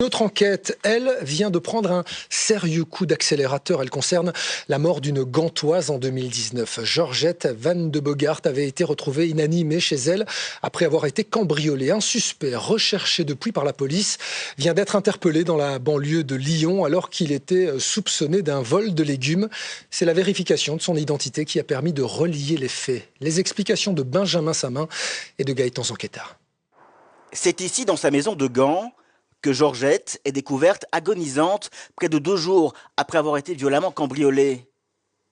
Notre enquête, elle, vient de prendre un sérieux coup d'accélérateur. Elle concerne la mort d'une Gantoise en 2019. Georgette Van de Bogart avait été retrouvée inanimée chez elle après avoir été cambriolée. Un suspect recherché depuis par la police vient d'être interpellé dans la banlieue de Lyon alors qu'il était soupçonné d'un vol de légumes. C'est la vérification de son identité qui a permis de relier les faits. Les explications de Benjamin Samin et de Gaëtan Zanqueta. C'est ici, dans sa maison de Gand, que Georgette est découverte agonisante près de 2 jours après avoir été violemment cambriolée.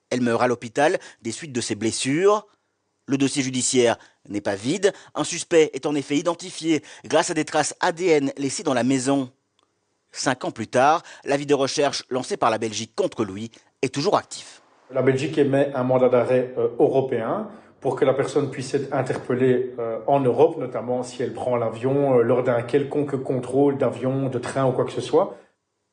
Elle meurt à l'hôpital des suites de ses blessures. Le dossier judiciaire n'est pas vide. Un suspect est en effet identifié grâce à des traces ADN laissées dans la maison. 5 ans plus tard, l'avis de recherche lancé par la Belgique contre lui est toujours actif. La Belgique émet un mandat d'arrêt européen pour que la personne puisse être interpellée en Europe, notamment si elle prend l'avion lors d'un quelconque contrôle d'avion, de train ou quoi que ce soit.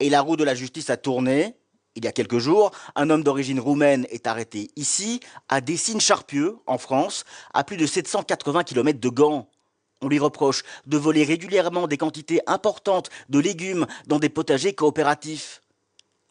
Et la roue de la justice a tourné. Il y a quelques jours, un homme d'origine roumaine est arrêté ici, à Dessines-Charpieu, en France, à plus de 780 km de Gand. On lui reproche de voler régulièrement des quantités importantes de légumes dans des potagers coopératifs.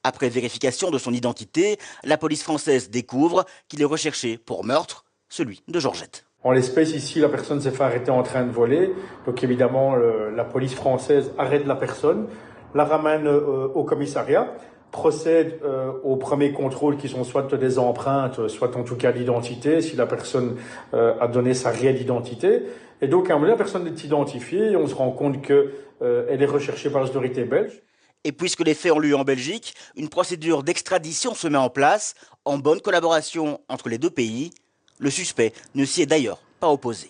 Après vérification de son identité, la police française découvre qu'il est recherché pour meurtre, celui de Georgette. En l'espèce ici, la personne s'est fait arrêter en train de voler. Donc évidemment, la police française arrête la personne, la ramène au commissariat, procède aux premiers contrôles qui sont soit des empreintes, soit en tout cas l'identité, si la personne a donné sa réelle identité. Et donc à un moment, la personne est identifiée et on se rend compte qu'elle est recherchée par les autorités belges. Et puisque les faits ont lieu en Belgique, une procédure d'extradition se met en place, en bonne collaboration entre les deux pays. Le suspect ne s'y est d'ailleurs pas opposé.